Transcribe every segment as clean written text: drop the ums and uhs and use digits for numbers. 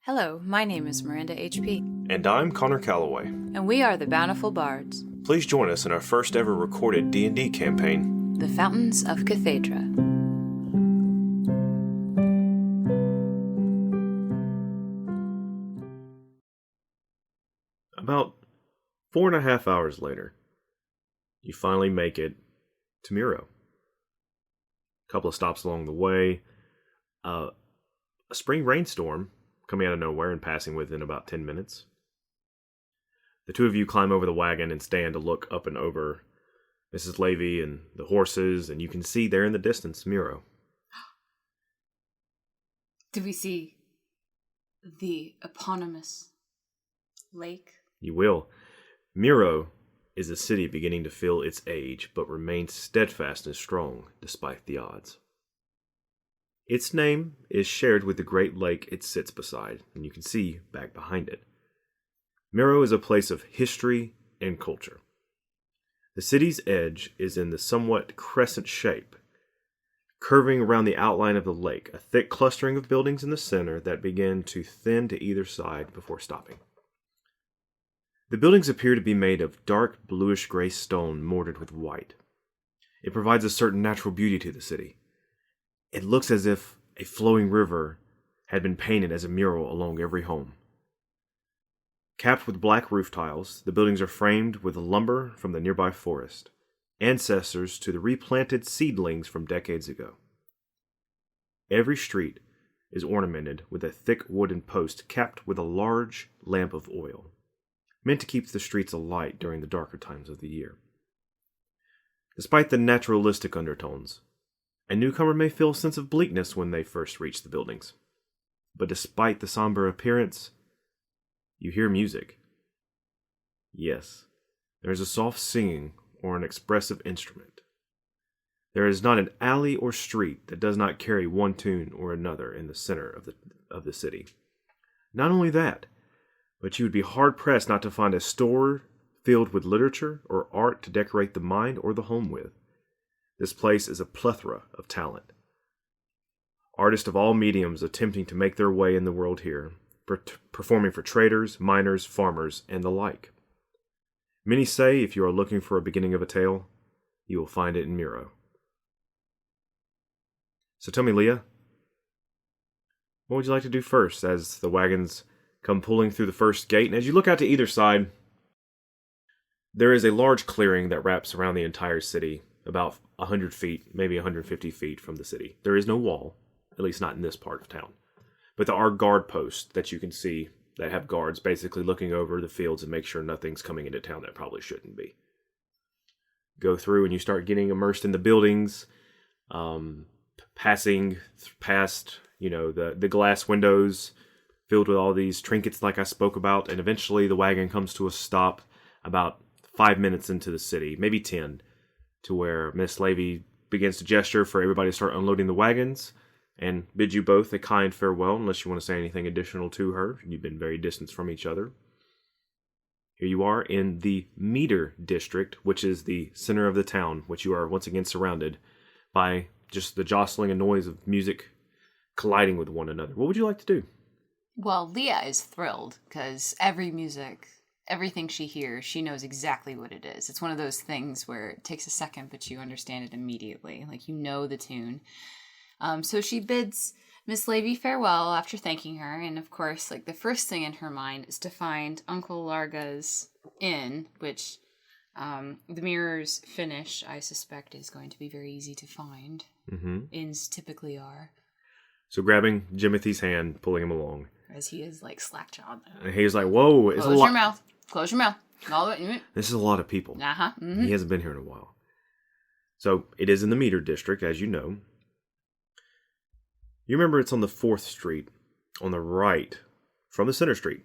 Hello, my name is Miranda H.P. And I'm Connor Calloway. And we are the Bountiful Bards. Please join us in our first ever recorded D&D campaign, The Fountains of Cathaidra. About 4.5 hours later, you finally make it to Miro. A couple of stops along the way, a spring rainstorm coming out of nowhere and passing within about 10 minutes. The two of you climb over the wagon and stand to look up and over Mrs. Levy and the horses, and you can see there in the distance Miro. Do we see the eponymous lake? You will. Miro is a city beginning to feel its age, but remains steadfast and strong despite the odds. Its name is shared with the great lake it sits beside, and you can see back behind it. Miro is a place of history and culture. The city's edge is in the somewhat crescent shape, curving around the outline of the lake, a thick clustering of buildings in the center that begin to thin to either side before stopping. The buildings appear to be made of dark bluish-gray stone mortared with white. It provides a certain natural beauty to the city. It looks as if a flowing river had been painted as a mural along every home. Capped with black roof tiles, the buildings are framed with lumber from the nearby forest, ancestors to the replanted seedlings from decades ago. Every street is ornamented with a thick wooden post capped with a large lamp of oil, meant to keep the streets alight during the darker times of the year. Despite the naturalistic undertones, a newcomer may feel a sense of bleakness when they first reach the buildings. But despite the somber appearance, you hear music. Yes, there is a soft singing or an expressive instrument. There is not an alley or street that does not carry one tune or another in the center of the city. Not only that, but you would be hard-pressed not to find a store filled with literature or art to decorate the mind or the home with. This place is a plethora of talent. Artists of all mediums attempting to make their way in the world here, performing for traders, miners, farmers, and the like. Many say if you are looking for a beginning of a tale, you will find it in Miro. So tell me, Leah, what would you like to do first as the wagons come pulling through the first gate? And as you look out to either side, there is a large clearing that wraps around the entire city, about 100 feet, maybe 150 feet from the city. There is no wall, at least not in this part of town. But there are guard posts that you can see that have guards basically looking over the fields and make sure nothing's coming into town that probably shouldn't be. Go through and you start getting immersed in the buildings, passing past, the glass windows filled with all these trinkets like I spoke about, and eventually the wagon comes to a stop about 5 minutes into the city, maybe 10, to where Miss Levy begins to gesture for everybody to start unloading the wagons and bid you both a kind farewell, unless you want to say anything additional to her. You've been very distant from each other. Here you are in the Meter District, which is the center of the town, which you are once again surrounded by just the jostling and noise of music colliding with one another. What would you like to do? Well, Leah is thrilled because everything she hears, she knows exactly what it is. It's one of those things where it takes a second, but you understand it immediately. Like, you know the tune. So she bids Miss Levy farewell after thanking her. And of course, the first thing in her mind is to find Uncle Larga's inn, which the Mirror's finish, I suspect, is going to be very easy to find. Mm-hmm. Inns typically are. So grabbing Jimothy's hand, pulling him along. As he is slack-jawed. And he's like, whoa, it's a lot. Close your mouth. Close your mouth. All the way. This is a lot of people. Uh-huh. Mm-hmm. He hasn't been here in a while. So it is in the Meter District, as you know. You remember it's on the 4th Street, on the right, from the center street.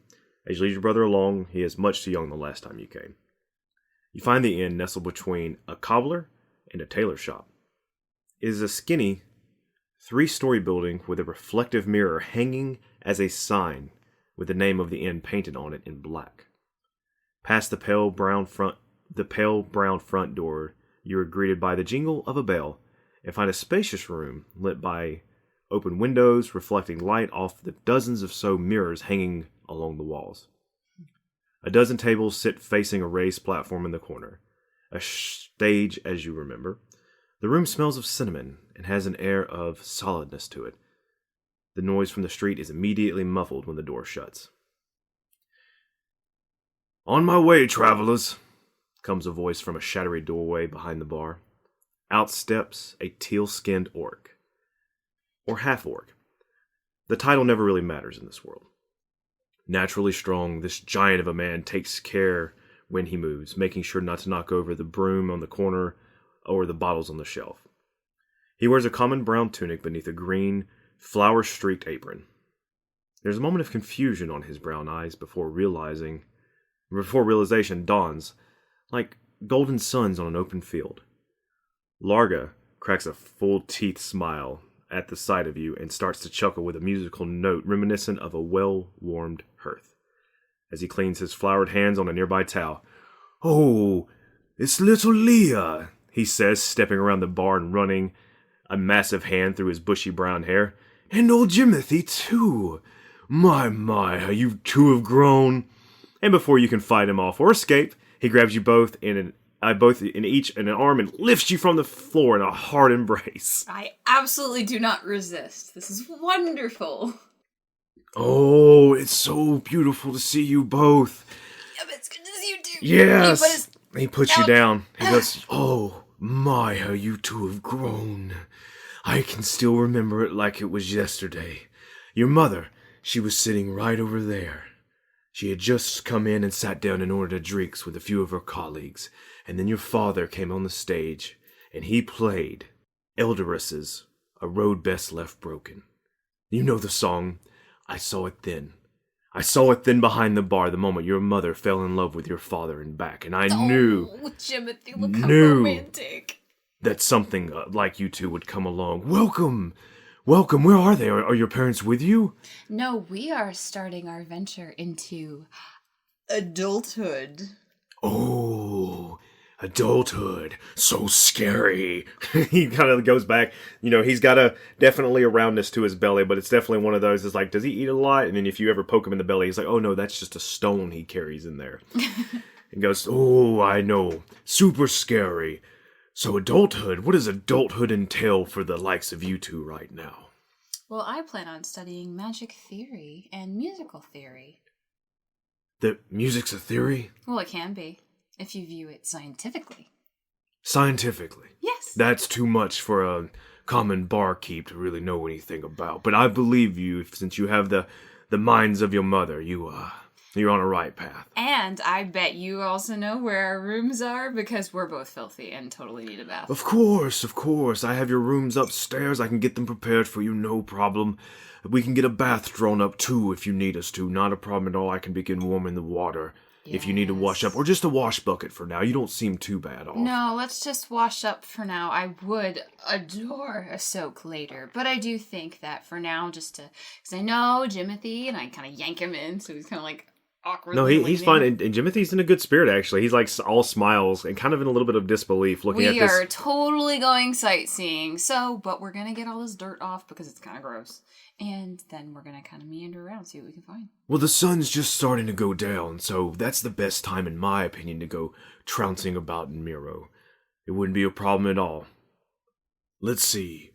As you lead your brother along, he is much too young the last time you came. You find the inn nestled between a cobbler and a tailor shop. It is a skinny 3-story building with a reflective mirror hanging as a sign with the name of the inn painted on it in black. Past the pale brown front door, you are greeted by the jingle of a bell and find a spacious room lit by open windows reflecting light off the dozens of so mirrors hanging along the walls. A dozen tables sit facing a raised platform in the corner. A stage, as you remember. The room smells of cinnamon and has an air of solidness to it. The noise from the street is immediately muffled when the door shuts. "On my way, travelers," comes a voice from a shadowy doorway behind the bar. Out steps a teal-skinned orc. Or half-orc. The title never really matters in this world. Naturally strong, this giant of a man takes care when he moves, making sure not to knock over the broom on the corner or the bottles on the shelf. He wears a common brown tunic beneath a green, flower-streaked apron. There's a moment of confusion on his brown eyes before realization dawns, like golden suns on an open field. Larga cracks a full-teeth smile at the sight of you and starts to chuckle with a musical note reminiscent of a well-warmed hearth, as he cleans his flowered hands on a nearby towel. "Oh, it's little Leah," he says, stepping around the bar and running a massive hand through his bushy brown hair. "And old Jimothy, too. My, how you two have grown." And before you can fight him off or escape, he grabs you both in each in an arm and lifts you from the floor in a hard embrace. I absolutely do not resist. This is wonderful. "Oh, it's so beautiful to see you both." Yeah, but it's good to see you too. "Yes." He puts you down. He goes, "Oh, my, how you two have grown. I can still remember it like it was yesterday. Your mother, she was sitting right over there. She had just come in and sat down and ordered drinks with a few of her colleagues. And then your father came on the stage, and he played Eldorus's A Road Best Left Broken. You know the song, I Saw It Then. I saw it then behind the bar the moment your mother fell in love with your father and back, and I knew Jimothy, look how romantic. That something like you two would come along. Welcome, where are they? Are your parents with you?" No, we are starting our venture into adulthood. "Oh, adulthood, so scary." He kind of goes back. He's got definitely a roundness to his belly, but it's definitely one of those. It's like, does he eat a lot? And then if you ever poke him in the belly, he's like, "Oh no, that's just a stone he carries in there." And goes, "Oh, I know, super scary. So adulthood, what does adulthood entail for the likes of you two right now?" Well, I plan on studying magic theory and musical theory. The music's a theory? Well, it can be, if you view it scientifically. Scientifically? Yes. That's too much for a common barkeep to really know anything about. But I believe you, since you have the minds of your mother. You're on a right path. And I bet you also know where our rooms are, because we're both filthy and totally need a bath. Of course. I have your rooms upstairs. I can get them prepared for you, no problem. We can get a bath drawn up, too, if you need us to. Not a problem at all. I can begin warming the water. Yes. If you need to wash up, or just a wash bucket for now. You don't seem too bad off. No, let's just wash up for now. I would adore a soak later, but I do think that for now, because I know Jimothy, and I kind of yank him in, so he's kind of like awkwardly No, he's fine, and Jimothy's in a good spirit, actually. He's like all smiles and kind of in a little bit of disbelief looking at this. We are totally going sightseeing, but we're going to get all this dirt off because it's kind of gross. And then we're going to kind of meander around, see what we can find. Well, the sun's just starting to go down, so that's the best time, in my opinion, to go trouncing about in Miro. It wouldn't be a problem at all. Let's see.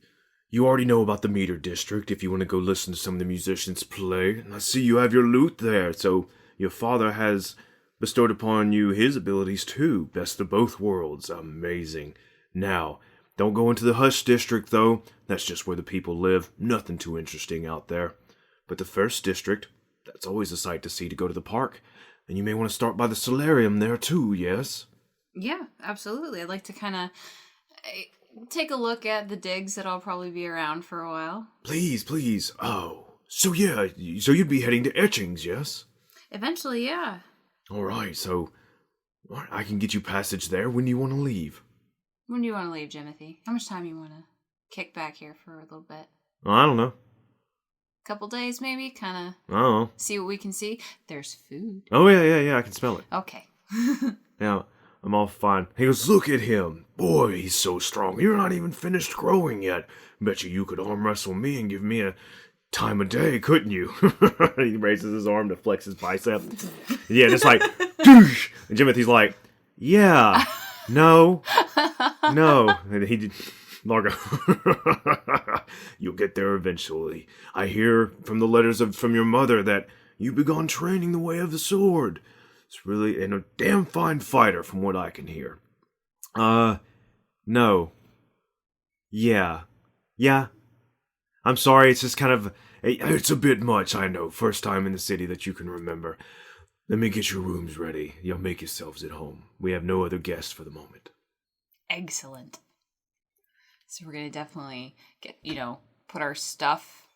You already know about the meter district if you want to go listen to some of the musicians play. And I see you have your lute there, so your father has bestowed upon you his abilities too. Best of both worlds. Amazing. Now, don't go into the Hush district, though. That's just where the people live. Nothing too interesting out there. But the first district, that's always a sight to see to go to the park. And you may want to start by the solarium there, too, yes? Yeah, absolutely. I'd like to kind of take a look at the digs that I'll probably be around for a while. Please. Oh, so you'd be heading to Etchings, yes? Eventually, yeah. All right, so I can get you passage there. When do you want to leave? When do you want to leave, Jimothy? How much time you want to kick back here for a little bit? I don't know. Couple days, maybe? Kind of see what we can see. There's food. Oh, yeah, I can smell it. Okay. Now, I'm all fine. He goes, look at him. Boy, he's so strong. You're not even finished growing yet. Bet you could arm wrestle me and give me a time of day, couldn't you? He raises his arm to flex his bicep. Yeah, just like, doosh. And Jimothy's like, yeah, no. And he did. Largo, you'll get there eventually. I hear from the letters from your mother that you've begun training the way of the sword. It's really a damn fine fighter from what I can hear. No. Yeah. I'm sorry, it's just kind of, it's a bit much, I know. First time in the city that you can remember. Let me get your rooms ready. You'll make yourselves at home. We have no other guests for the moment. Excellent. So we're going to definitely put our stuff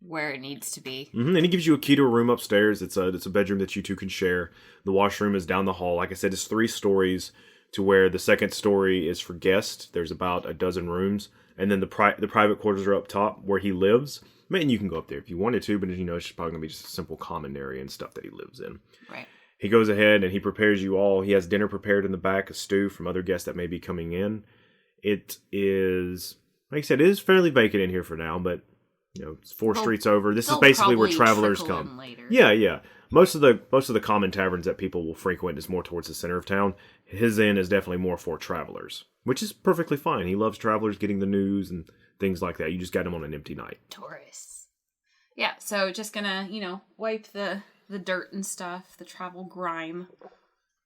where it needs to be. Mm-hmm. And he gives you a key to a room upstairs. It's a bedroom that you two can share. The washroom is down the hall. Like I said, it's 3 stories to where the second story is for guests. There's about a dozen rooms. And then the private quarters are up top where he lives. I mean, you can go up there if you wanted to, but it's probably going to be just a simple common area and stuff that he lives in. Right. He goes ahead and he prepares you all. He has dinner prepared in the back, a stew from other guests that may be coming in. It is, like I said, it is fairly vacant in here for now, but it's 4 streets over. This is basically where travelers come. Yeah. Most of the common taverns that people will frequent is more towards the center of town. His inn is definitely more for travelers, which is perfectly fine. He loves travelers getting the news and things like that. You just got him on an empty night. Tourists. Yeah, so just gonna, wipe the dirt and stuff, the travel grime.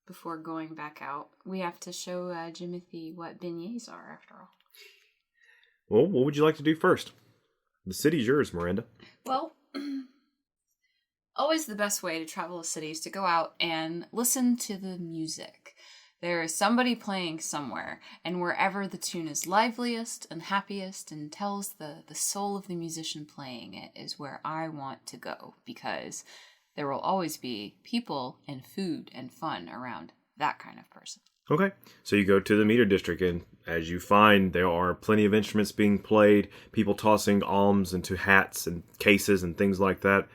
Before going back out, we have to show Jimothy what beignets are, after all. Well, what would you like to do first? The city's yours, Miranda. Well, always the best way to travel a city is to go out and listen to the music. There is somebody playing somewhere, and wherever the tune is liveliest and happiest and tells the soul of the musician playing it is where I want to go, because there will always be people and food and fun around that kind of person. Okay. So you go to the meter district, and as you find, there are plenty of instruments being played, people tossing alms into hats and cases and things like that.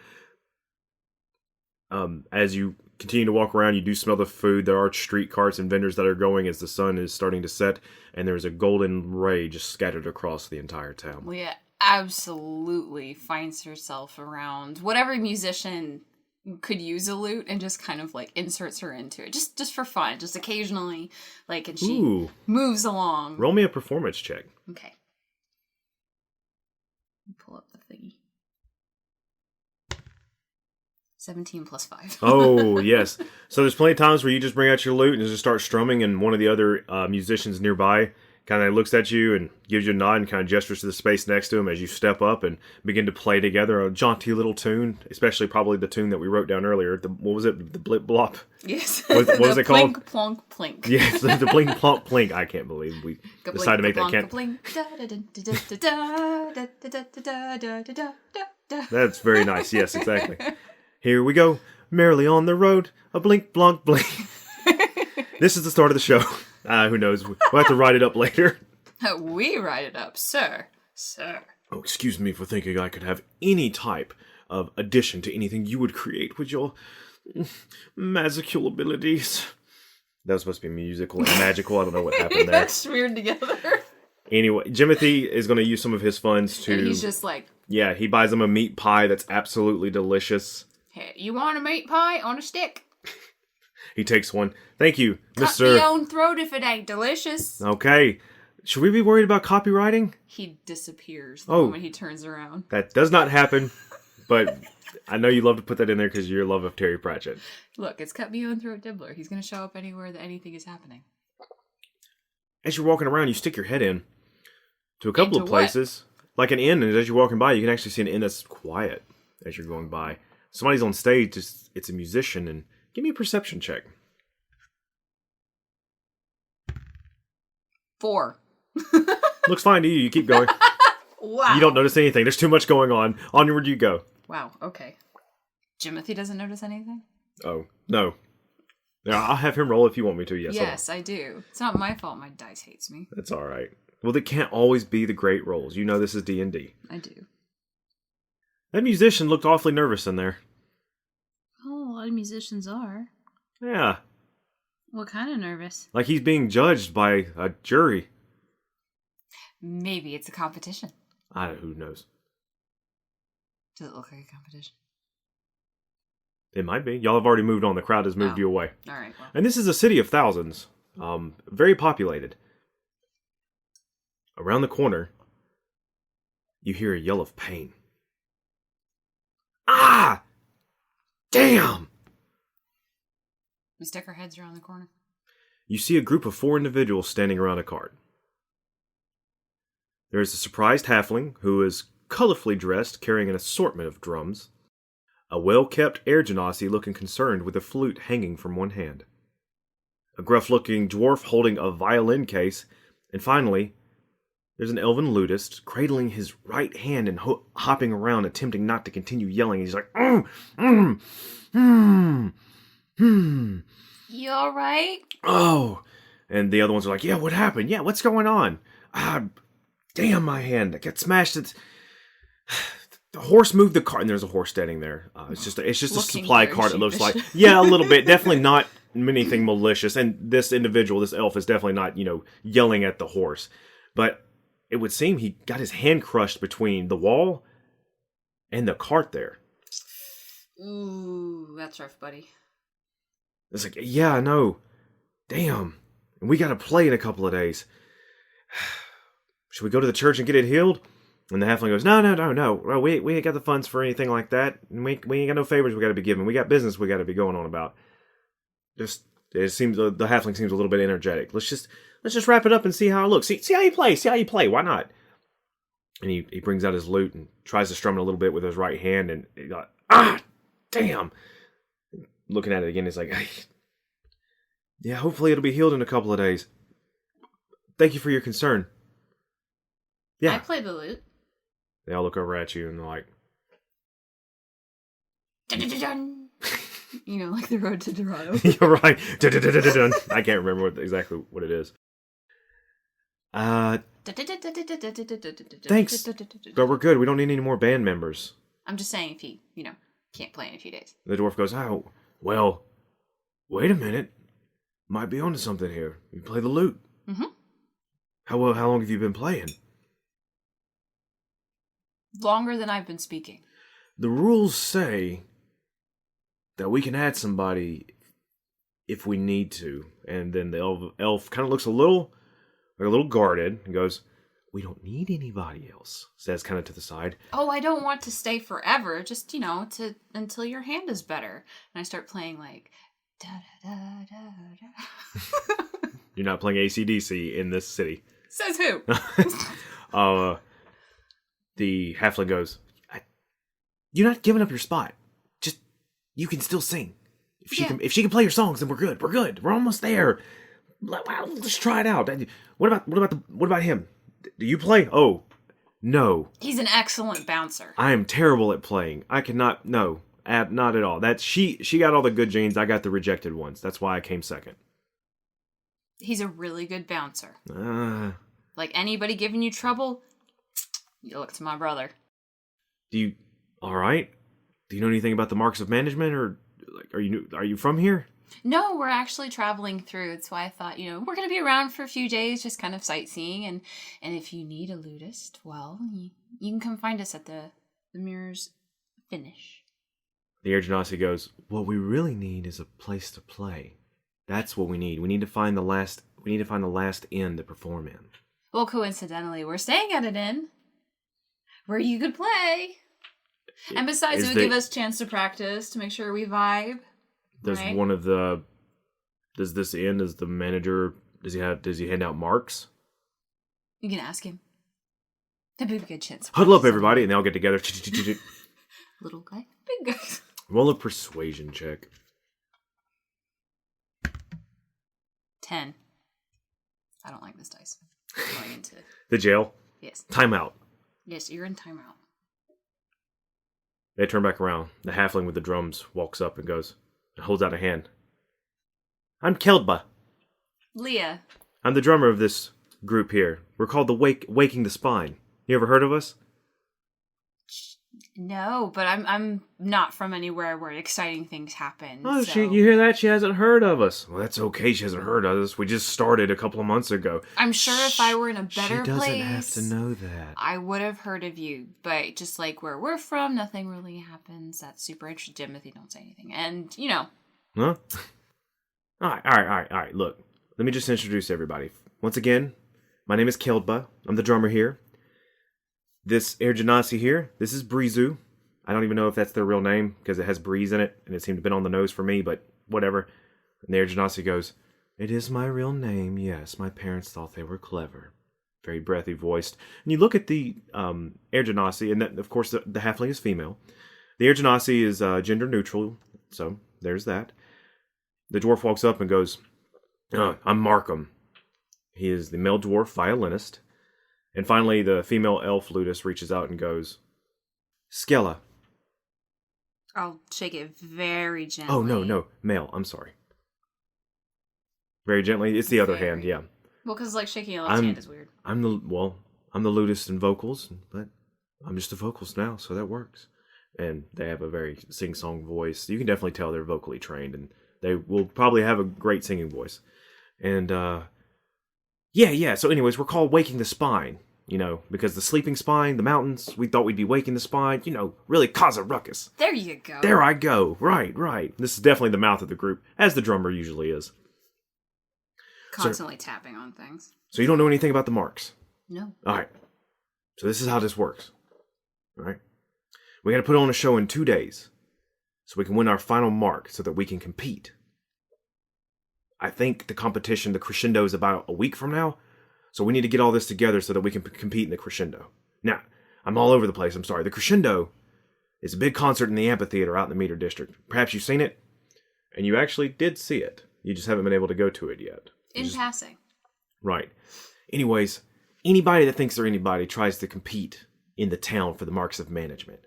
As you continue to walk around, you do smell the food. There are street carts and vendors that are going as the sun is starting to set, and there's a golden ray just scattered across the entire town. Leah absolutely finds herself around whatever musician could use a lute and just kind of inserts her into it just for fun, just occasionally, and she moves along. Roll me a performance check. Okay. Pull up the thingy. 17 plus 5. Oh, yes. So there's plenty of times where you just bring out your lute and just start strumming, and one of the other musicians nearby kind of looks at you and gives you a nod and kind of gestures to the space next to him as you step up and begin to play together a jaunty little tune, especially probably the tune that we wrote down earlier. What was it? The blip blop? Yes. What was it called? Plink, plonk, plink. Yes, the blink, plonk, plink. I can't believe we decided to make that That's very nice. Yes, exactly. Here we go. Merrily on the road. A blink, blonk, blink. This is the start of the show. Who knows? We'll have to write it up later. We write it up, sir. Sir. Oh, excuse me for thinking I could have any type of addition to anything you would create with your magical abilities. That was supposed to be musical and magical. I don't know what happened there. That's smeared together. Anyway, Jimothy is going to use some of his funds to... And he's just Yeah, he buys him a meat pie that's absolutely delicious. Hey, you want a meat pie on a stick? He takes one. Thank you, Cut Mr. my own throat if it ain't delicious. Okay. Should we be worried about copywriting? He disappears the moment he turns around. That does not happen, but I know you love to put that in there because of your love of Terry Pratchett. Look, it's Cut Me Own Throat Dibbler. He's going to show up anywhere that anything is happening. As you're walking around, you stick your head in to a couple of places. Like an inn, and as you're walking by, you can actually see an inn that's quiet as you're going by. Somebody's on stage, it's a musician, and give me a perception check. 4. Looks fine to you. You keep going. Wow. You don't notice anything. There's too much going on. Onward you go. Wow, okay. Jimothy doesn't notice anything? Oh, no. Yeah, I'll have him roll if you want me to. Yes, I do. It's not my fault my dice hates me. That's all right. Well, they can't always be the great rolls. You know this is D&D. I do. That musician looked awfully nervous in there. Oh, a lot of musicians are. Yeah. What kind of nervous? Like he's being judged by a jury. Maybe it's a competition. Who knows? Does it look like a competition? It might be. Y'all have already moved on. The crowd has moved you away. All right. Well. And this is a city of thousands. Very populated. Around the corner, you hear a yell of pain. Ah! Damn! We stick our heads around the corner. You see a group of 4 individuals standing around a cart. There is a surprised halfling who is colorfully dressed, carrying an assortment of drums. A well-kept air genasi looking concerned with a flute hanging from one hand. A gruff-looking dwarf holding a violin case. And finally, there's an elven lutist cradling his right hand and hopping around, attempting not to continue yelling. He's like, You alright? Oh. And the other ones are like, yeah, what happened? Yeah, what's going on? Damn, my hand. I got smashed. The horse moved the cart, and there's a horse standing there. It's just a supply cart. It looks like, yeah, a little bit. Definitely not anything malicious. And this individual, this elf, is definitely not, yelling at the horse. But it would seem he got his hand crushed between the wall and the cart there. Ooh, that's rough, buddy. It's like, yeah, I know. Damn. And we got to play in a couple of days. Should we go to the church and get it healed? And the halfling goes, no. We ain't got the funds for anything like that. And we ain't got no favors we got to be giving. We got business we got to be going on about. It seems the halfling seems a little bit energetic. Let's just wrap it up and see how it looks. See how you play. Why not? And he brings out his lute and tries to strum it a little bit with his right hand. And he got, damn. Looking at it again, he's like, hey, yeah, hopefully it'll be healed in a couple of days. Thank you for your concern. Yeah. I play the lute. They all look over at you and they're like... Dun-dun-dun-dun. Like the road to Dorado. You're right. Dun-dun-dun-dun-dun. I can't remember exactly what it is. Thanks, but we're good. We don't need any more band members. I'm just saying if he, can't play in a few days. The dwarf goes, oh, well, wait a minute. Might be onto something here. You play the lute. Mm-hmm. How long have you been playing? Longer than I've been speaking. The rules say that we can add somebody if we need to. And then the elf kind of looks a little guarded and goes, we don't need anybody else. Says kind of to the side. Oh, I don't want to stay forever. Just, until your hand is better. And I start playing like, da da da da da. You're not playing AC/DC in this city. Says who? The halfling goes, you're not giving up your spot. Just, you can still sing. If she can play your songs, then we're good. We're almost there. Let's try it out. What about him? Do you play? Oh, no. He's an excellent bouncer. I am terrible at playing. I cannot, no, not at all. She got all the good genes. I got the rejected ones. That's why I came second. He's a really good bouncer. Like anybody giving you trouble, you look to my brother. All right? Do you know anything about the marks of management, or like, are you from here? No, we're actually traveling through. That's why I thought, we're going to be around for a few days, just kind of sightseeing. And if you need a lutist, well, you can come find us at the Mirror's Finish. The Air Genasi goes, what we really need is a place to play. That's what we need. We need to find the last inn to perform in. Well, coincidentally, we're staying at an inn where you could play. And besides, it would give us a chance to practice, to make sure we vibe. Does this inn, does the manager, does he hand out marks? You can ask him. That'd be a good chance. Huddle up, everybody, and they all get together. Little guy, big guy. Roll a persuasion check. 10. I don't like this dice. I'm going into... The jail? Yes. Timeout. Yes, you're in timeout. They turn back around. The halfling with the drums walks up and goes, and holds out a hand. I'm Keldba. Leah. I'm the drummer of this group here. We're called the Waking the Spine. You ever heard of us? No, but I'm not from anywhere where exciting things happen. Oh, so. you hear that? She hasn't heard of us. Well, that's okay. She hasn't heard of us. We just started a couple of months ago. I'm sure if I were in a better place... She doesn't have to know that. I would have heard of you. But just like where we're from, nothing really happens. That's super interesting. Timothy, don't say anything. And, Huh? All right. Look, let me just introduce everybody. Once again, my name is Keldba. I'm the drummer here. This Air Genasi here, this is Breezu. I don't even know if that's their real name, because it has Breeze in it, and it seemed to have been on the nose for me, but whatever. And the Air Genasi goes, "It is my real name, yes. My parents thought they were clever." Very breathy voiced. And you look at the Air Genasi, and that, of course, the halfling is female. The Air Genasi is gender neutral, so there's that. The dwarf walks up and goes, "I'm Markham." He is the male dwarf violinist. And finally, the female elf flutist reaches out and goes, "Skella." I'll shake it very gently. Oh, no, male, I'm sorry. Very gently. It's the other hand, yeah. Well, because shaking a left hand is weird. I'm the lutist in vocals, but I'm just the vocals now, so that works. And they have a very sing-song voice. You can definitely tell they're vocally trained, and they will probably have a great singing voice. And, yeah. So anyways, we're called Waking the Spine, because the sleeping spine, the mountains, we thought we'd be waking the spine, really cause a ruckus. There you go. There I go. Right. This is definitely the mouth of the group, as the drummer usually is. Constantly tapping on things. So you don't know anything about the marks? No. All right. So this is how this works. All right. We got to put on a show in 2 days so we can win our final mark so that we can compete. I think the competition, the crescendo, is about a week from now. So we need to get all this together so that we can compete in the crescendo. Now, I'm all over the place. I'm sorry. The crescendo is a big concert in the amphitheater out in the Meter District. Perhaps you've seen it, and you actually did see it. You just haven't been able to go to it yet. In passing. Right. Anyways, anybody that thinks they're anybody tries to compete in the town for the marks of management.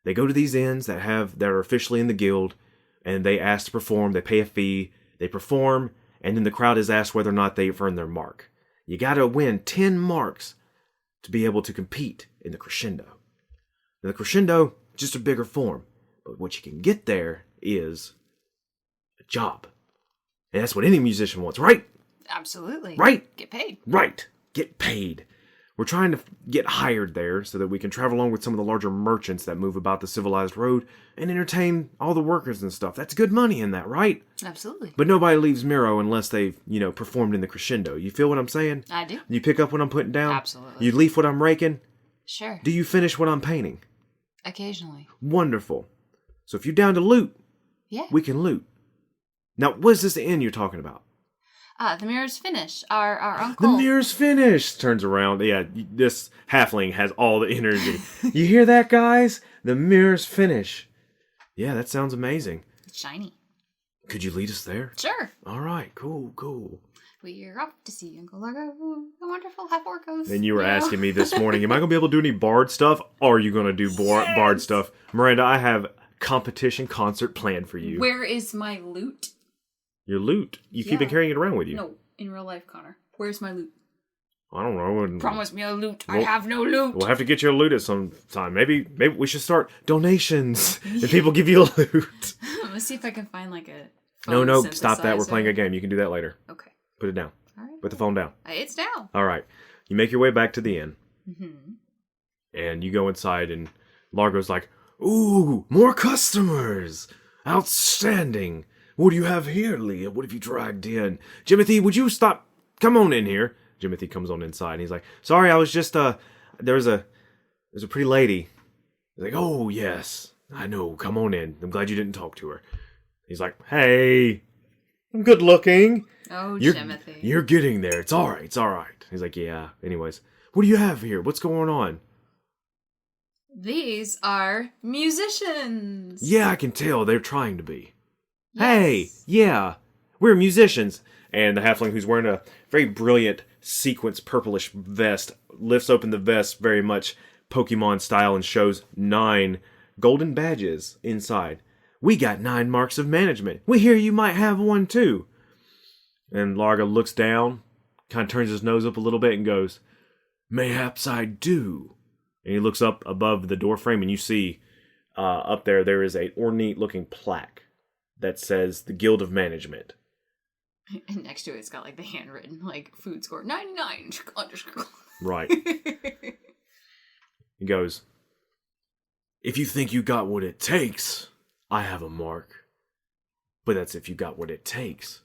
They go to these inns that are officially in the guild, and they ask to perform. They pay a fee. They perform, and then the crowd is asked whether or not they've earned their mark. You got to win 10 marks to be able to compete in the crescendo. Now, the crescendo, just a bigger form, but what you can get there is a job. And that's what any musician wants, right? Absolutely. Right? Get paid. Right. Get paid. We're trying to get hired there so that we can travel along with some of the larger merchants that move about the civilized road and entertain all the workers and stuff. That's good money in that, right? Absolutely. But nobody leaves Miro unless they've, performed in the crescendo. You feel what I'm saying? I do. You pick up what I'm putting down? Absolutely. You leaf what I'm raking? Sure. Do you finish what I'm painting? Occasionally. Wonderful. So if you're down to loot, yeah, we can loot. Now, what is this inn you're talking about? The Miro's Finish. Our uncle. The Miro's Finish! Turns around. Yeah, this halfling has all the energy. You hear that, guys? The Miro's Finish. Yeah, that sounds amazing. It's shiny. Could you lead us there? Sure. All right, cool. We're off to see Uncle Largo, the wonderful half-orcos. And you were asking me this morning, am I going to be able to do any bard stuff? Or are you going to do bard stuff? Miranda, I have competition concert planned for you. Where is my loot? Your loot? You keep carrying it around with you. No, in real life, Connor. Where's my loot? I don't know. Promise me a loot. I have no loot. We'll have to get you a loot at some time. Maybe we should start donations and people give you a loot. Let's see if I can find a No, stop that. We're playing a game. You can do that later. Okay. Put it down. All right. Put the phone down. It's down. All right. You make your way back to the inn. Mm-hmm. And you go inside and Largo's like, "Ooh, more customers. Outstanding. What do you have here, Leah? What have you dragged in? Jimothy, would you stop? Come on in here." Jimothy comes on inside and he's like, "Sorry, I was just, there's a pretty lady." He's like, "Oh, yes, I know. Come on in. I'm glad you didn't talk to her." He's like, "Hey, I'm good looking." Oh, Jimothy. You're getting there. It's all right. He's like, "Yeah. Anyways, what do you have here? What's going on?" These are musicians. Yeah, I can tell. They're trying to be. Yes. Hey, yeah, we're musicians. And the halfling, who's wearing a very brilliant sequence purplish vest, lifts open the vest very much Pokemon style and shows 9 golden badges inside. "We got 9 marks of management. We hear you might have one too." And Largo looks down, kind of turns his nose up a little bit and goes, "Mayhaps I do. And he looks up above the door frame, and you see up there is a ornate-looking plaque that says the Guild of Management. And next to it, it's got like the handwritten, like food score 99. Right. He goes, if you think you got what it takes, I have a mark. But that's if you got what it takes.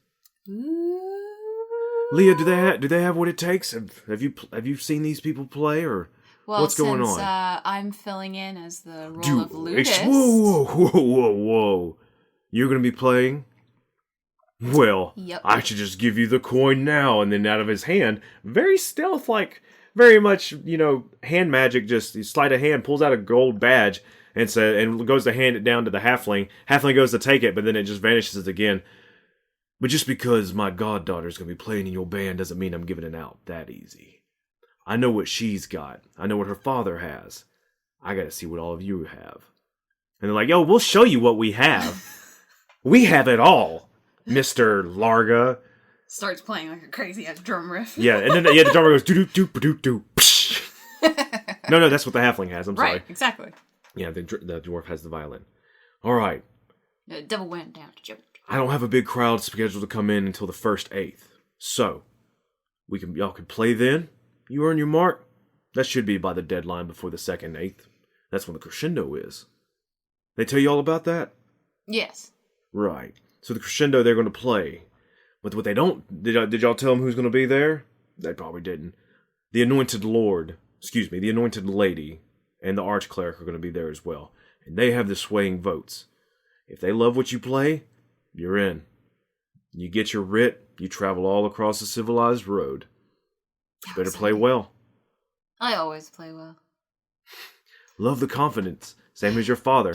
Ooh. Leah, do they have what it takes? Have you seen these people play, or what's going on? I'm filling in as the role of Ludus. Whoa. You're going to be playing? Well, yep. I should just give you the coin now. And then out of his hand, very stealth-like, very much, hand magic, just sleight of hand, pulls out a gold badge and goes to hand it down to the halfling. Halfling goes to take it, but then it just vanishes again. But just because my goddaughter's going to be playing in your band doesn't mean I'm giving it out that easy. I know what she's got. I know what her father has. I got to see what all of you have. And they're like, yo, we'll show you what we have. We have it all. Mr. Larga starts playing like a crazy ass drum riff. Yeah, and then the drummer goes doo doo doo doo doo. No, that's what the halfling has. I'm sorry. Right, exactly. Yeah, the dwarf has the violin. All right. The devil went down to Joe. I don't have a big crowd scheduled to come in until the 1st/8th, so y'all can play then. You earn your mark. That should be by the deadline before the 2nd/8th. That's when the crescendo is. They tell you all about that? Yes. Right. So the crescendo they're going to play. But what they don't... Did y'all tell them who's going to be there? They probably didn't. The Anointed Lord, the Anointed Lady, and the Archcleric are going to be there as well. And they have the swaying votes. If they love what you play, you're in. You get your writ, you travel all across the civilized road. You better play well. I always play well. Love the confidence. Same as your father.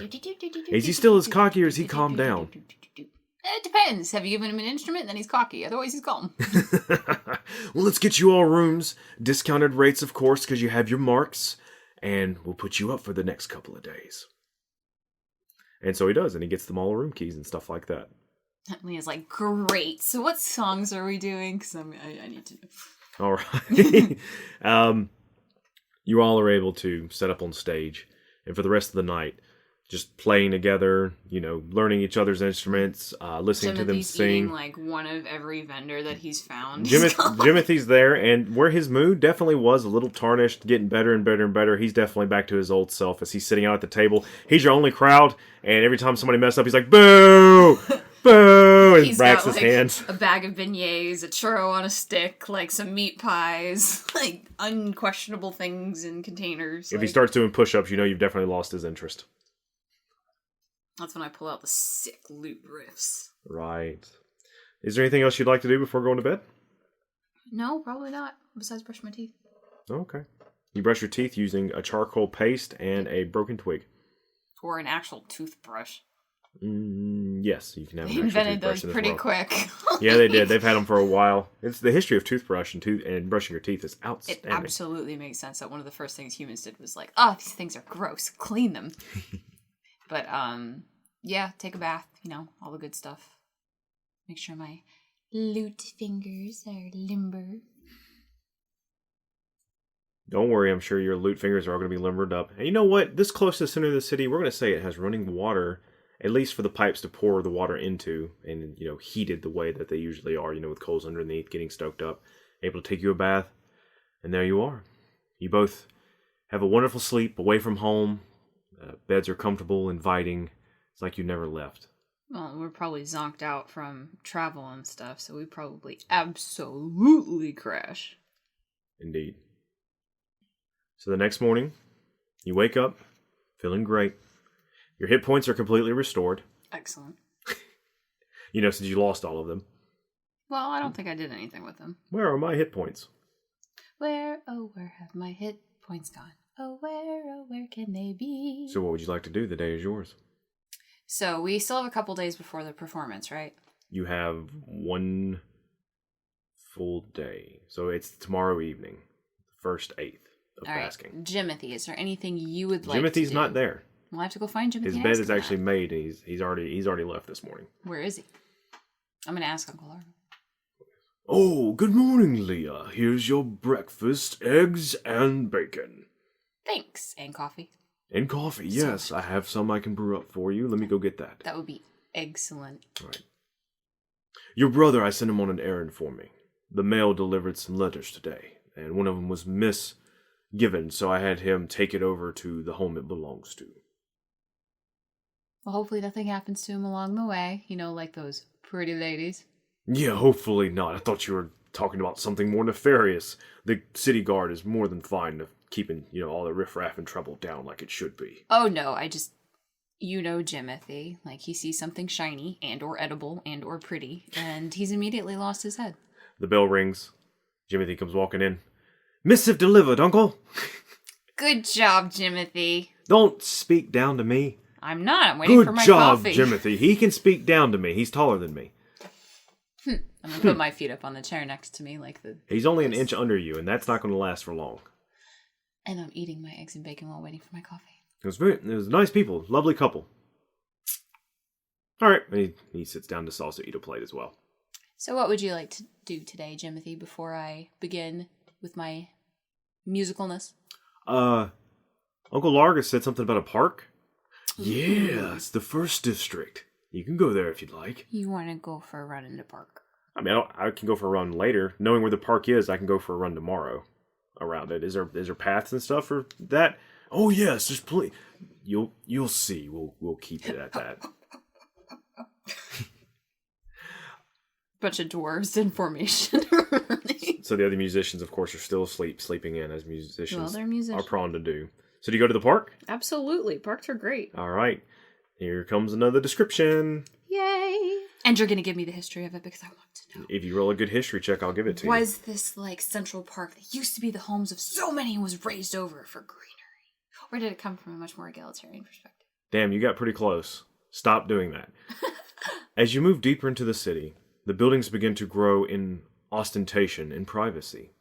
Is he still as cocky or has he calmed down? It depends. Have you given him an instrument? Then he's cocky. Otherwise, he's calm. Well, let's get you all rooms. Discounted rates, of course, because you have your marks. And we'll put you up for the next couple of days. And so he does. And he gets them all room keys and stuff like that. Leah's like, great. So what songs are we doing? Because I need to know. All right. You all are able to set up on stage. And for the rest of the night, just playing together, learning each other's instruments, listening to them sing. Eating like one of every vendor that he's found. Jimothy's there, and where his mood definitely was a little tarnished, getting better and better and better. He's definitely back to his old self as he's sitting out at the table. He's your only crowd, and every time somebody messes up, he's like, boo! Boo! And racks his hands. A bag of beignets, a churro on a stick, like some meat pies, like unquestionable things in containers. If he starts doing push-ups, you've definitely lost his interest. That's when I pull out the sick loot riffs. Right. Is there anything else you'd like to do before going to bed? No, probably not. Besides brush my teeth. Okay. You brush your teeth using a charcoal paste and a broken twig. Or an actual toothbrush. Yes, you can have an They invented those pretty quick. Yeah, they did. They've had them for a while. It's the history of toothbrush and brushing your teeth is outstanding. It absolutely makes sense that one of the first things humans did was like, oh, these things are gross. Clean them. But, yeah, take a bath, all the good stuff. Make sure my loot fingers are limber. Don't worry, I'm sure your loot fingers are all going to be limbered up. And you know what? This close to the center of the city, we're going to say it has running water, at least for the pipes to pour the water into, and, heated the way that they usually are, with coals underneath, getting stoked up, able to take you a bath. And there you are. You both have a wonderful sleep away from home. Beds are comfortable, inviting. It's like you never left. Well, we're probably zonked out from travel and stuff, so we probably absolutely crash. Indeed. So the next morning, you wake up, feeling great. Your hit points are completely restored. Excellent. Since you lost all of them. Well, I don't think I did anything with them. Where are my hit points? Where have my hit points gone? Oh, where can they be? So what would you like to do? The day is yours. So we still have a couple days before the performance, right? You have one full day. So it's tomorrow evening, the 1/8 of basking. Right. Jimothy, is there anything you would like to do? Jimothy's not there. We'll have to go find Jimothy. His bed is actually made, and he's already left this morning. Where is he? I'm going to ask Uncle Largo. Oh, good morning, Leah. Here's your breakfast, eggs and bacon. Thanks. And coffee. And coffee, yes. I have some I can brew up for you. Let me go get that. That would be excellent. All right. Your brother, I sent him on an errand for me. The mail delivered some letters today, and one of them was misgiven, so I had him take it over to the home it belongs to. Well, hopefully nothing happens to him along the way. Like those pretty ladies. Yeah, hopefully not. I thought you were talking about something more nefarious. The city guard is more than fine of keeping, all the riffraff and trouble down like it should be. Oh, no, Jimothy. Like, he sees something shiny and or edible and or pretty, and he's immediately lost his head. The bell rings. Jimothy comes walking in. Missive delivered, Uncle. Good job, Jimothy. Don't speak down to me. I'm not. I'm waiting for my coffee. Good job, Jimothy. He can speak down to me. He's taller than me. I'm going to put my feet up on the chair next to me like the... He's only an inch under you, and that's not going to last for long. And I'm eating my eggs and bacon while waiting for my coffee. It was nice people. Lovely couple. All right. He sits down to salsa eat a plate as well. So what would you like to do today, Jimothy, before I begin with my musicalness? Uncle Largus said something about a park. Yeah, it's the first district. You can go there if you'd like. You want to go for a run in the park? I mean, I can go for a run later. Knowing where the park is, I can go for a run tomorrow around it. Is there paths and stuff for that? Oh yes, just please. You'll see. We'll keep it at that. Bunch of dwarves in formation. So the other musicians, of course, are still sleeping in as musicians, they're musicians. are prone to do. So do you go to the park? Absolutely. Parks are great. All right. Here comes another description. Yay. And you're going to give me the history of it because I want to know. If you roll a good history check, I'll give it to you. Was this like Central Park that used to be the homes of so many and was raised over for greenery? Or did it come from a much more egalitarian perspective? Damn, you got pretty close. Stop doing that. As you move deeper into the city, the buildings begin to grow in ostentation and privacy.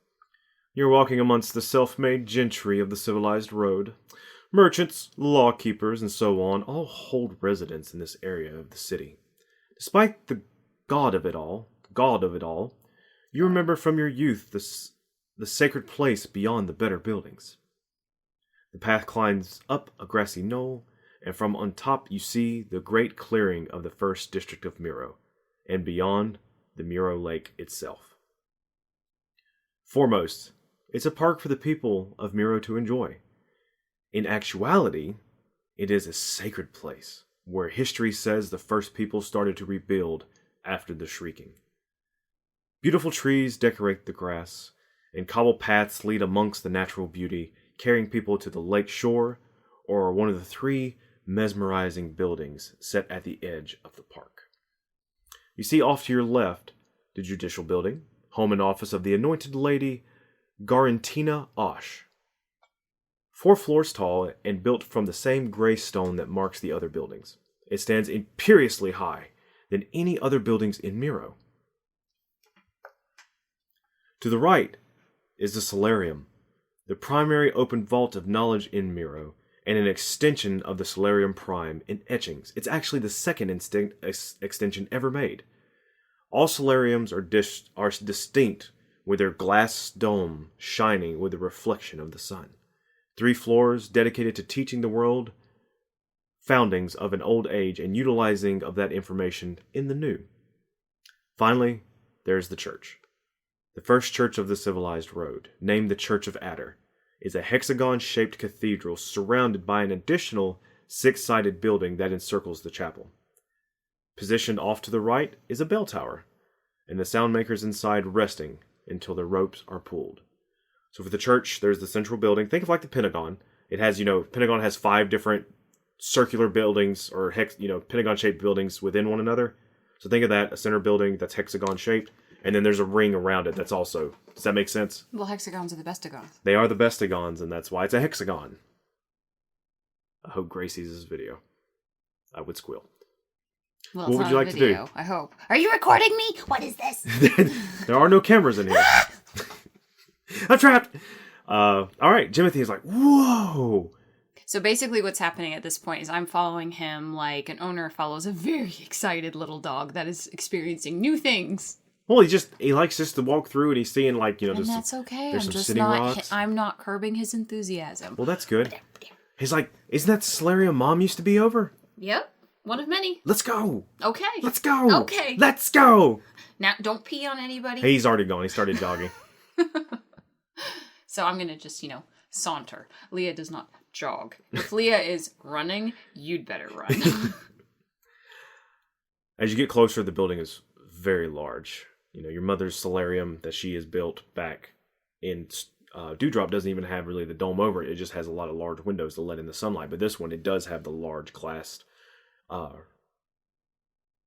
You're walking amongst the self-made gentry of the civilized road. Merchants, law-keepers, and so on all hold residence in this area of the city. Despite the god of it all, you remember from your youth the sacred place beyond the better buildings. The path climbs up a grassy knoll, and from on top you see the great clearing of the first district of Miro, and beyond, the Miro Lake itself. Foremost, it's a park for the people of Miro to enjoy. In actuality, it is a sacred place, where history says the first people started to rebuild after the shrieking. Beautiful trees decorate the grass, and cobble paths lead amongst the natural beauty, carrying people to the lake shore, or one of the 3 mesmerizing buildings set at the edge of the park. You see off to your left the judicial building, home and office of the anointed lady Garantina Osh. 4 floors tall and built from the same gray stone that marks the other buildings. It stands imperiously high than any other buildings in Miro. To the right is the solarium, the primary open vault of knowledge in Miro, and an extension of the Solarium Prime in etchings. It's actually the second extension ever made. All solariums are distinct with their glass dome shining with the reflection of the sun. 3 floors dedicated to teaching the world foundings of an old age and utilizing of that information in the new. Finally, there's the church. The first church of the civilized road, named the Church of Adder, is a hexagon-shaped cathedral surrounded by an additional 6-sided building that encircles the chapel. Positioned off to the right is a bell tower, and the sound makers inside resting until the ropes are pulled. So for the church, there's the central building. Think of like the Pentagon. It has, Pentagon has 5 different circular buildings or Pentagon-shaped buildings within one another. So think of that, a center building that's hexagon-shaped, and then there's a ring around it that's also... Does that make sense? Well, hexagons are the bestagons. They are the bestagons, and that's why it's a hexagon. I hope Grace sees this video. I would squeal. Well, what would you like to do? I hope. Are you recording me? What is this? There are no cameras in here. I'm trapped! All right, Jimothy is like, whoa! So basically what's happening at this point is I'm following him like an owner follows a very excited little dog that is experiencing new things Well, he likes just to walk through and he's seeing like, And that's okay. there's I'm some just sitting not. rocks. I'm not curbing his enthusiasm. Well, that's good. He's like, isn't that the solarium Mom used to be over? Yep, one of many. Let's go. Okay. Let's go. Okay. Let's go. Now, don't pee on anybody. He's already gone. He started jogging. So I'm gonna just, saunter. Leah does not jog. If Leah is running, you'd better run. As you get closer, the building is very large. Your mother's solarium that she has built back in Dewdrop doesn't even have really the dome over it. It just has a lot of large windows to let in the sunlight. But this one, it does have the large glass dome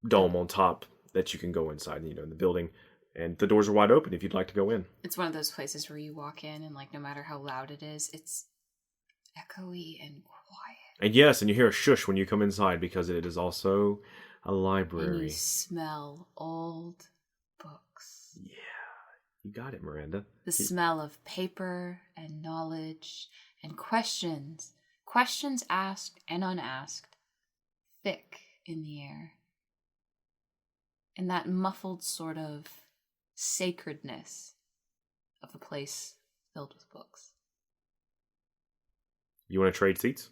on top that you can go inside, in the building. And the doors are wide open if you'd like to go in. It's one of those places where you walk in and, no matter how loud it is, it's echoey and quiet. And yes, and you hear a shush when you come inside because it is also a library. And you smell old books. Yeah, you got it, Miranda. The smell of paper and knowledge and questions. Questions asked and unasked. Thick in the air. And that muffled sort of sacredness of a place filled with books. You want to trade seats?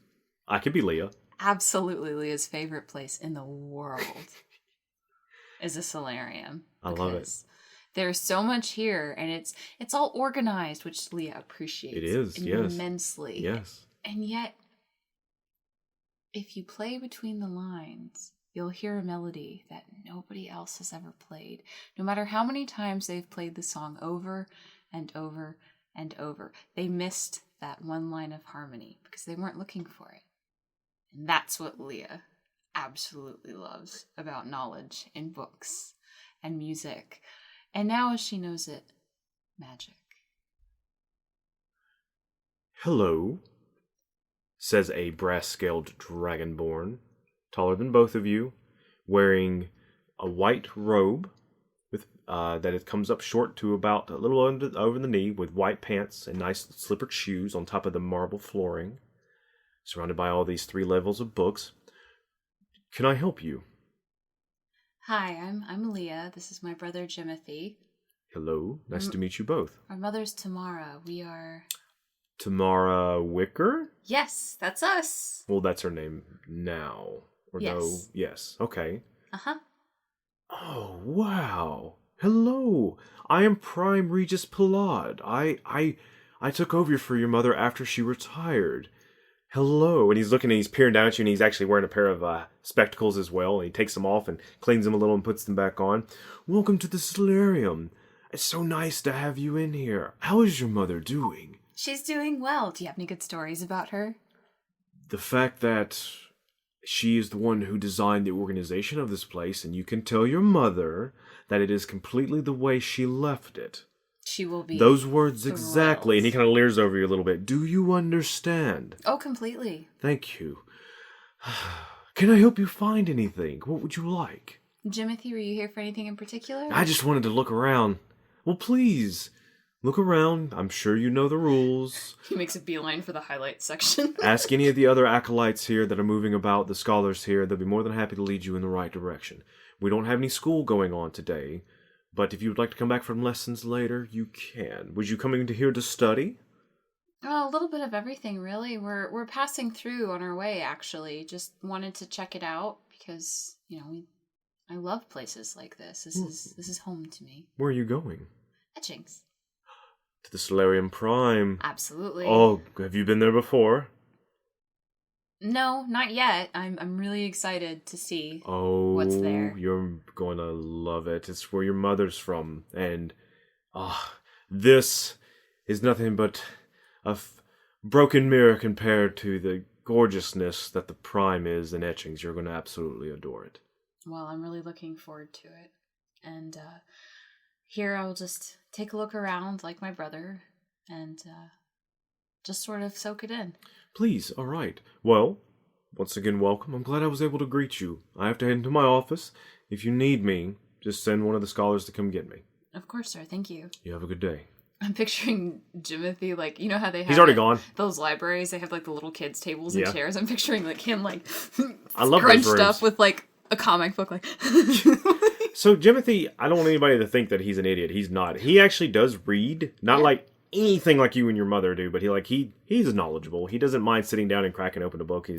I could be Leah. Absolutely Leah's favorite place in the world is a solarium. I love it. There's so much here, and it's all organized, which Leah appreciates. It is, yes. Immensely. Yes. And yet, if you play between the lines, you'll hear a melody that nobody else has ever played. No matter how many times they've played the song over and over and over, they missed that one line of harmony because they weren't looking for it. And that's what Leah absolutely loves about knowledge in books and music. And now, as she knows it, magic. Hello, says a brass-scaled dragonborn, taller than both of you, wearing a white robe with that it comes up short to about a little over the knee, with white pants and nice slippered shoes on top of the marble flooring, surrounded by all these 3 levels of books. Can I help you? Hi, I'm Leah. This is my brother Jimothy. Hello, nice to meet you both. Our mother's Tamara. We are... Tamara Wicker? Yes, that's us. Well, that's her name now. Or yes. No? Yes. Okay. Uh-huh. Oh, wow. Hello. I am Prime Regis Pilad. I took over for your mother after she retired. Hello. And he's looking and he's peering down at you, and he's actually wearing a pair of spectacles as well. And he takes them off and cleans them a little and puts them back on. Welcome to the solarium. It's so nice to have you in here. How is your mother doing? She's doing well. Do you have any good stories about her? The fact that she is the one who designed the organization of this place, and you can tell your mother that it is completely the way she left it. She will be. Those words thrilled. exactly. And he kind of leers over you a little bit. Do you understand? Oh, completely. Thank you. Can I help you find anything? What would you like? Jimothy, were you here for anything in particular? I just wanted to look around. Well, please. Look around. I'm sure you know the rules. He makes a beeline for the highlights section. Ask any of the other acolytes here that are moving about, the scholars here. They'll be more than happy to lead you in the right direction. We don't have any school going on today, but if you would like to come back from lessons later, you can. Was you coming to here to study? Oh, a little bit of everything, really. We're passing through on our way, actually. Just wanted to check it out because, I love places like this. This is home to me. Where are you going? Etchings. To the Solarium Prime. Absolutely. Oh, have you been there before? No, not yet. I'm really excited to see what's there. You're going to love it. It's where your mother's from. And this is nothing but a broken mirror compared to the gorgeousness that the Prime is in Etchings. You're going to absolutely adore it. Well, I'm really looking forward to it. And here I'll just take a look around like my brother and just sort of soak it in. Please, all right. Well, once again, welcome. I'm glad I was able to greet you. I have to head into my office. If you need me, just send one of the scholars to come get me. Of course, sir. Thank you. You have a good day. I'm picturing Jimothy, you know how they have... He's already gone. Those libraries, they have, the little kids' tables and chairs. I'm picturing, him, I love scrunched those rooms. up with, a comic book, like... So Jimothy, I don't want anybody to think that he's an idiot. He's not. He actually does read, not like anything like you and your mother do, but he's knowledgeable. He doesn't mind sitting down and cracking open a book.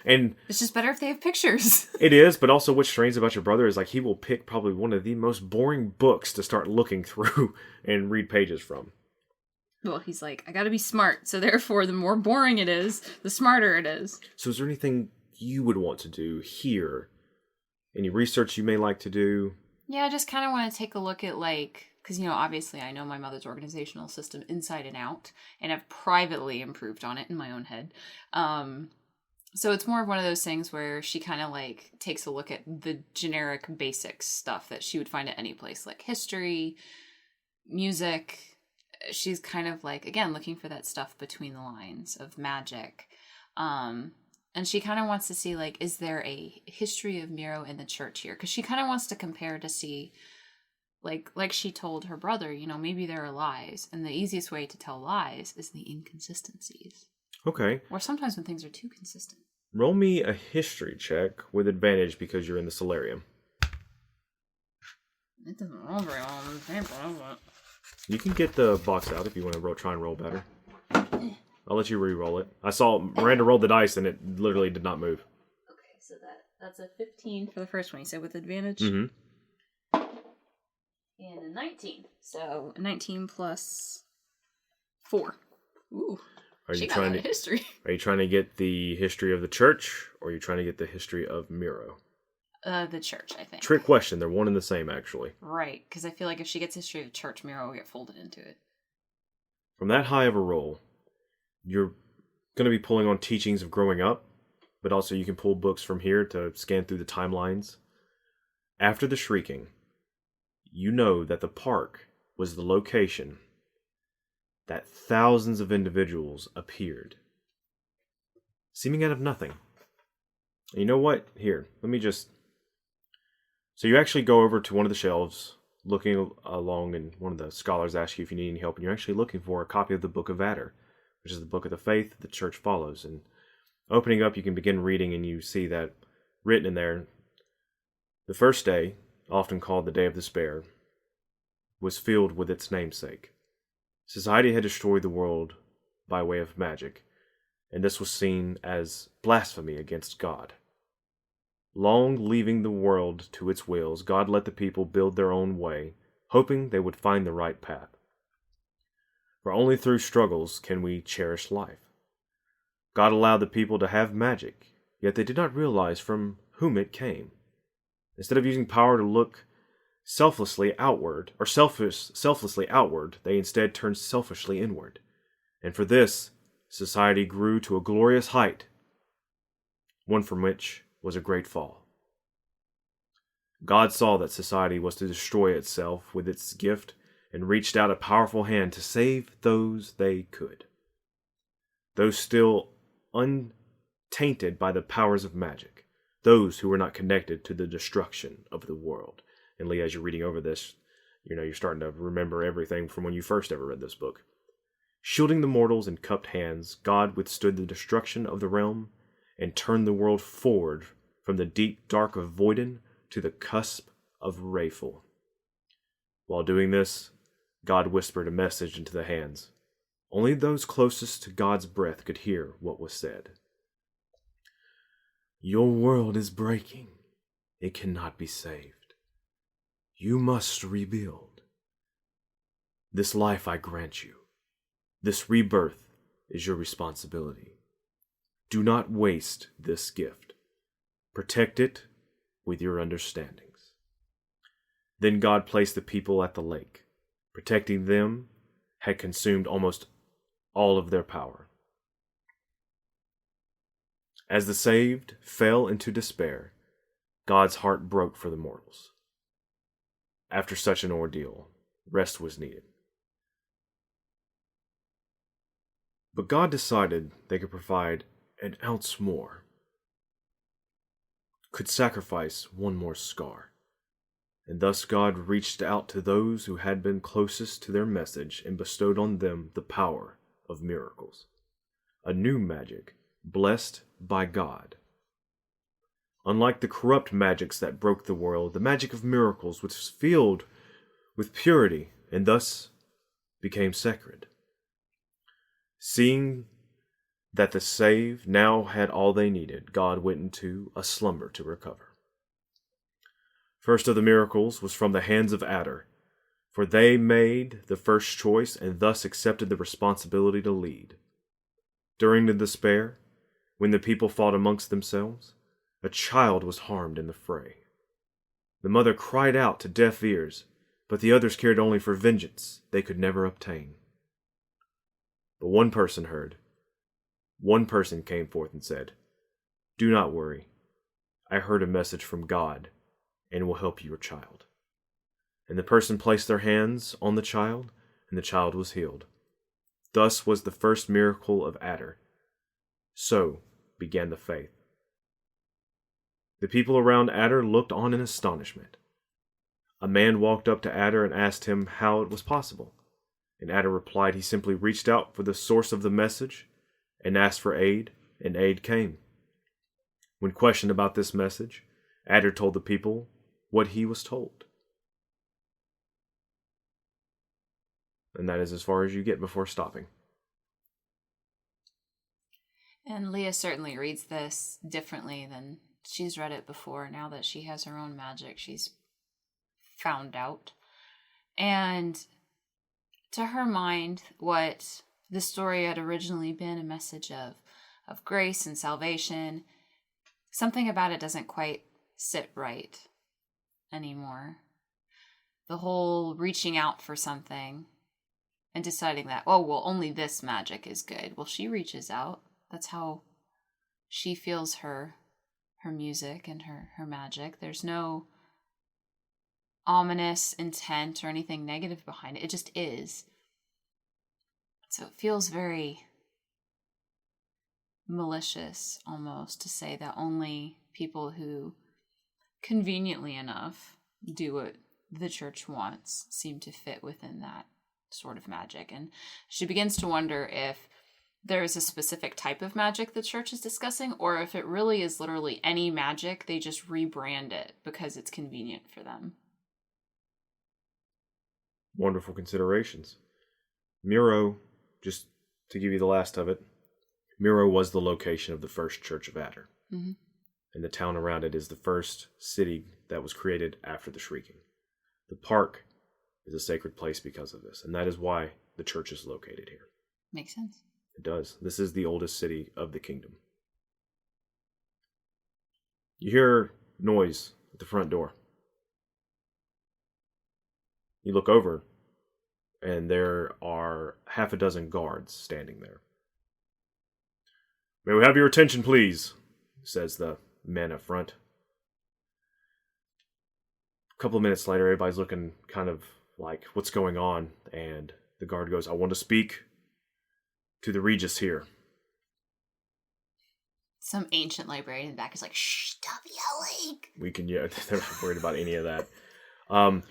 And it's just better if they have pictures. It is, but also what's strange about your brother is like he will pick probably one of the most boring books to start looking through and read pages from. Well, he's like, I gotta be smart, so therefore the more boring it is, the smarter it is. So is there anything you would want to do here? Any research you may like to do? Yeah, I just kind of want to take a look at, like, because, obviously I know my mother's organizational system inside and out, and I've privately improved on it in my own head. So it's more of one of those things where she kind of, like, takes a look at the generic basic stuff that she would find at any place, like history, music. She's kind of, like, again, looking for that stuff between the lines of magic. And she kind of wants to see, like, is there a history of Miro in the church here? Because she kind of wants to compare to see, like she told her brother, maybe there are lies. And the easiest way to tell lies is the inconsistencies. Okay. Or sometimes when things are too consistent. Roll me a history check with advantage because you're in the solarium. It doesn't roll very well on the paper, does it? You can get the box out if you want to try and roll better. I'll let you re-roll it. I saw Miranda roll the dice and it literally did not move. Okay, so that's a 15 for the first one, you said, with advantage? Mm-hmm. And a 19. So a 19 plus 4. Ooh. Are you trying to history? Are you trying to get the history of the church, or are you trying to get the history of Miro? The church, I think. Trick question. They're one and the same, actually. Right, because I feel like if she gets history of the church, Miro will get folded into it. From that high of a roll, you're going to be pulling on teachings of growing up, but also you can pull books from here to scan through the timelines. After the shrieking, you know that the park was the location that thousands of individuals appeared, seeming out of nothing. And you know what? Here, let me just... So you actually go over to one of the shelves, looking along, and one of the scholars asks you if you need any help, and you're actually looking for a copy of the Book of Adder, which is the book of the faith the church follows. And opening up, you can begin reading, and you see that written in there, the first day, often called the Day of Despair, was filled with its namesake. Society had destroyed the world by way of magic, and this was seen as blasphemy against God. Long leaving the world to its wills, God let the people build their own way, hoping they would find the right path. For only through struggles can we cherish life. God allowed the people to have magic, yet they did not realize from whom it came. Instead of using power to look selflessly outward, they instead turned selfishly inward. And for this, society grew to a glorious height, one from which was a great fall. God saw that society was to destroy itself with its gift and reached out a powerful hand to save those they could. Those still untainted by the powers of magic. Those who were not connected to the destruction of the world. And Lee, as you're reading over this, you're starting to remember everything from when you first ever read this book. Shielding the mortals in cupped hands, God withstood the destruction of the realm and turned the world forward from the deep dark of Voiden to the cusp of Rayful. While doing this, God whispered a message into the hands. Only those closest to God's breath could hear what was said. Your world is breaking. It cannot be saved. You must rebuild. This life I grant you. This rebirth is your responsibility. Do not waste this gift. Protect it with your understandings. Then God placed the people at the lake. Protecting them had consumed almost all of their power. As the saved fell into despair, God's heart broke for the mortals. After such an ordeal, rest was needed. But God decided they could provide an ounce more, could sacrifice one more scar. And thus God reached out to those who had been closest to their message and bestowed on them the power of miracles. A new magic, blessed by God. Unlike the corrupt magics that broke the world, the magic of miracles was filled with purity and thus became sacred. Seeing that the saved now had all they needed, God went into a slumber to recover. First of the miracles was from the hands of Adder, for they made the first choice and thus accepted the responsibility to lead. During the despair, when the people fought amongst themselves, a child was harmed in the fray. The mother cried out to deaf ears, but the others cared only for vengeance they could never obtain. But one person heard. One person came forth and said, "Do not worry. I heard a message from God and will help your child." And the person placed their hands on the child, and the child was healed. Thus was the first miracle of Adder. So began the faith. The people around Adder looked on in astonishment. A man walked up to Adder and asked him how it was possible. And Adder replied he simply reached out for the source of the message and asked for aid, and aid came. When questioned about this message, Adder told the people what he was told. And that is as far as you get before stopping. And Leah certainly reads this differently than she's read it before. Now that she has her own magic, she's found out. And to her mind, what the story had originally been a message of grace and salvation, something about it doesn't quite sit right anymore. The whole reaching out for something and deciding that, oh, well, only this magic is good. Well, she reaches out. That's how she feels her music and her magic. There's no ominous intent or anything negative behind it. It just is. So it feels very malicious almost to say that only people who conveniently enough do what the church wants seem to fit within that sort of magic. And she begins to wonder if there is a specific type of magic the church is discussing, or if it really is literally any magic, they just rebrand it because it's convenient for them. Wonderful considerations. Miro, just to give you the last of it, Miro was the location of the first church of Adder. Mm-hmm. And the town around it is the first city that was created after the Shrieking. The park is a sacred place because of this, and that is why the church is located here. Makes sense. It does. This is the oldest city of the kingdom. You hear noise at the front door. You look over, and there are half a dozen guards standing there. "May we have your attention, please?" says the man up front. A couple of minutes later, everybody's looking kind of like, what's going on? And the guard goes, "I want to speak to the Regis here." Some ancient librarian in the back is like, "Shh, stop yelling." They're not worried about any of that.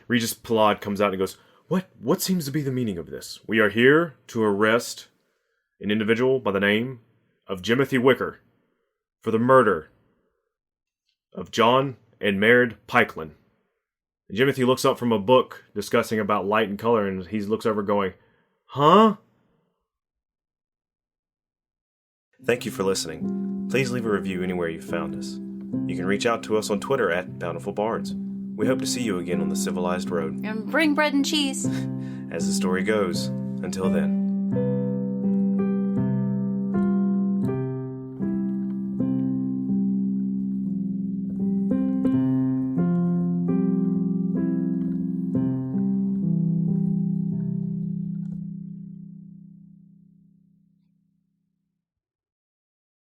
Regis Palad comes out and goes, What seems to be the meaning of this? "We are here to arrest an individual by the name of Jimothy Wicker for the murder of John and Marid Pikeland." And Jimothy looks up from a book discussing about light and color, and he looks over going, "Huh?" Thank you for listening. Please leave a review anywhere you found us. You can reach out to us on Twitter at Bountiful Bards. We hope to see you again on the civilized road. And bring bread and cheese. As the story goes, until then.